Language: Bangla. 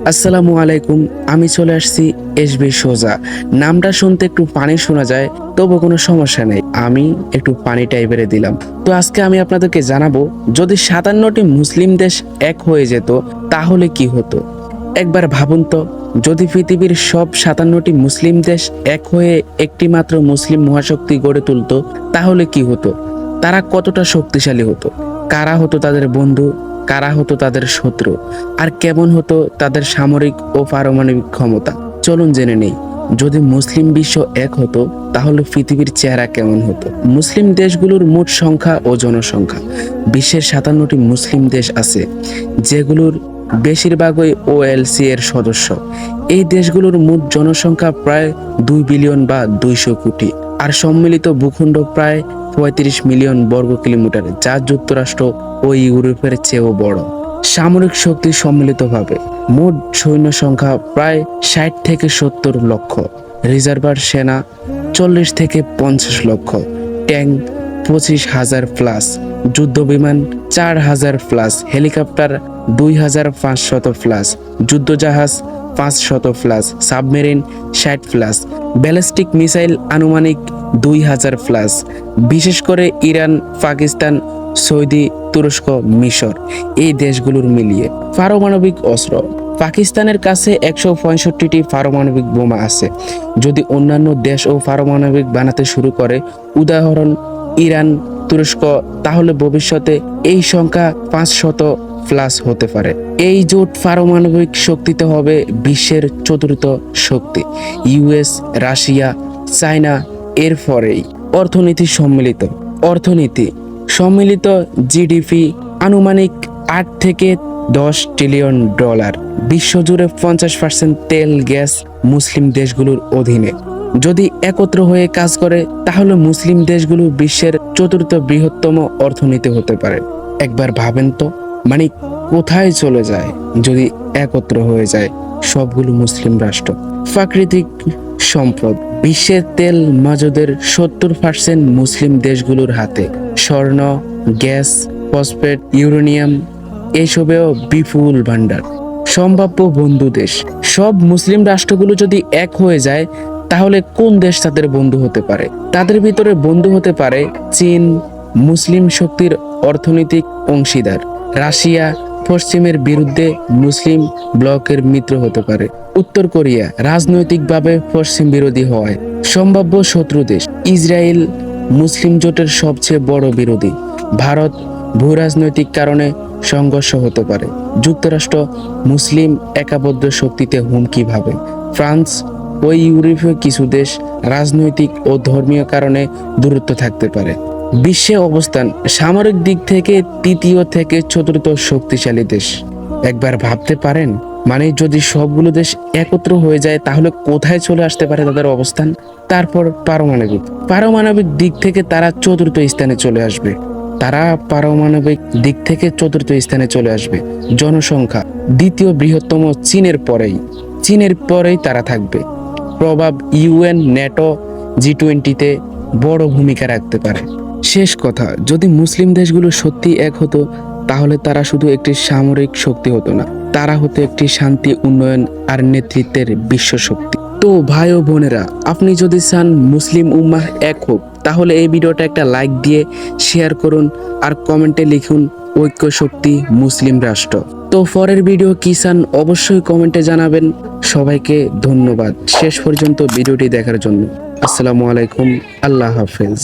আসসালামু আলাইকুম। আমি চলে আসছি এসবি সোজা। নামটা শুনতে একটু পানি শোনা যায়, তবু কোনো সমস্যা নেই, আমি একটু পানি টাইপের দিলাম। তো আজকে আমি আপনাদেরকে জানাবো, যদি 57টি মুসলিম দেশ এক হয়ে যেত তাহলে কি হতো। একবার ভাবুন তো, যদি পৃথিবীর সব 57টি মুসলিম দেশ এক হয়ে একটি মাত্র মুসলিম মহাশক্তি গড়ে তুলতো, তাহলে কি হতো। তারা কতটা শক্তিশালী হতো, কারা হতো তাদের বন্ধু, কারা হতো তাদের শত্রু, আর কেমন হতো তাদের সামরিক ও পারমাণবিক ক্ষমতা। চলুন জেনে নেই, যদি মুসলিম বিশ্ব এক হতো তাহলে পৃথিবীর চেহারা কেমন হতো। মুসলিম দেশগুলোর মোট সংখ্যা ও জনসংখ্যা। বিশ্বের 57টি মুসলিম দেশ আছে, যেগুলোর বেশিরভাগই ওএলসি এর সদস্য। এই দেশগুলোর মোট জনসংখ্যা প্রায় 2 বিলিয়ন বা 200 কোটি, আর সম্মিলিত ভূখণ্ড প্রায় 35 মিলিয়ন বর্গ কিলোমিটার, যা যুক্তরাষ্ট্র ও ইউরোপের চেয়েও বড়। সামরিক শক্তি সম্মিলিতভাবে মোট সৈন্য সংখ্যা প্রায় 60 থেকে 70 লক্ষ, রিজার্ভার সেনা 40 থেকে 50 লক্ষ, ট্যাঙ্ক 25,000 প্লাস, যুদ্ধ বিমান 4,000 প্লাস, হেলিকপ্টার 2,500 প্লাস, যুদ্ধজাহাজ 500 plus, submarine 60 plus, ballistic missile আনুমানিক 2,000 প্লাস। বিশেষ করে ইরান, পাকিস্তান, সৌদি, তুরস্ক, মিশর, এই দেশগুলোর মিলিয়ে। পারমাণবিক অস্ত্র। পাকিস্তানের কাছে 165টি পারমাণবিক বোমা আছে। যদি অন্যান্য দেশও পারমাণবিক বানাতে শুরু করে, উদাহরণ ইরান, তুরস্ক, তাহলে ভবিষ্যতে এই সংখ্যা 500 প্লাস হতে পারে। এই জোট পারমাণবিক শক্তিতে হবে বিশ্বের চতুর্থ শক্তি। ইউএস, রাশিয়া, চায়না এর পরেই। অর্থনীতি সম্মিলিত। অর্থনীতি সম্মিলিত জিডিপি আনুমানিক 8 থেকে 10 ট্রিলিয়ন ডলার। বিশ্বজুড়ে 50% তেল গ্যাস মুসলিম দেশগুলোর অধীনে। যদি একত্র হয়ে কাজ করে তাহলে মুসলিম দেশগুলো বিশ্বের চতুর্থ বৃহত্তম অর্থনীতি হতে পারে। একবার ভাবেন তো, মানে কোথায় চলে যায় যদি একত্র হয়ে যায় সবগুলো মুসলিম রাষ্ট্র। প্রাকৃতিক সম্পদ। বিশ্বের তেল মজুদের 70% মুসলিম দেশগুলোর হাতে। স্বর্ণ, গ্যাস, ফসফেট, ইউরেনিয়াম এসবেও বিপুল ভান্ডার। সম্ভাব্য বন্ধু দেশ। সব মুসলিম রাষ্ট্রগুলো যদি এক হয়ে যায় তাহলে কোন দেশ তাদের বন্ধু হতে পারে। তাদের ভিতরে বন্ধু হতে পারে চীন, মুসলিম শক্তির অর্থনৈতিক অংশীদার। রাশিয়া, পশ্চিমের বিরুদ্ধে মুসলিম ব্লকের মিত্র হতে পারে। উত্তর কোরিয়া, রাজনৈতিকভাবে পশ্চিম বিরোধী হওয়ায় সম্ভাব্য শত্রু দেশ। ইসরায়েল, মুসলিম জোটের সবচেয়ে বড় বিরোধী। ভারত, ভূরাজনৈতিক কারণে সংঘর্ষ হতে পারে। যুক্তরাষ্ট্র, মুসলিম একাবদ্ধ শক্তিতে হুমকি ভাবে। ফ্রান্স ও ইউরোপীয় কিছু দেশ রাজনৈতিক ও ধর্মীয় কারণে দূরত্ব থাকতে পারে। বিশ্বে অবস্থান। সামরিক দিক থেকে তৃতীয় থেকে চতুর্থ শক্তিশালী দেশ। একবার ভাবতে পারেন, মানে যদি সবগুলো দেশ একত্র হয়ে যায় তাহলে কোথায় চলে আসতে পারে তাদের অবস্থান। তারপর পারমাণবিক দিক থেকে তারা চতুর্থ স্থানে চলে আসবে। জনসংখ্যা দ্বিতীয় বৃহত্তম চীনের পরেই তারা থাকবে। প্রভাব ইউএন, ন্যাটো, G20-তে বড় ভূমিকা রাখতে পারে। শেষ কথা, যদি মুসলিম দেশগুলো সত্যি এক হতো তাহলে তারা শুধু একটি সামরিক শক্তি হতো না, তারা হতো একটি শান্তি, উন্নয়ন আর নেতৃত্বের বিশ্ব শক্তি। তো ভাই ও বোনেরা, আপনি যদি চান মুসলিম উম্মাহ এক হোক তাহলে এই ভিডিওটা একটা লাইক দিয়ে শেয়ার করুন, আর কমেন্টে লিখুন ঐক্য শক্তি মুসলিম রাষ্ট্র। তো পরের ভিডিও কি চান অবশ্যই কমেন্টে জানাবেন। সবাইকে ধন্যবাদ শেষ পর্যন্ত ভিডিওটি দেখার জন্য। আসসালামু আলাইকুম, আল্লাহ হাফেজ।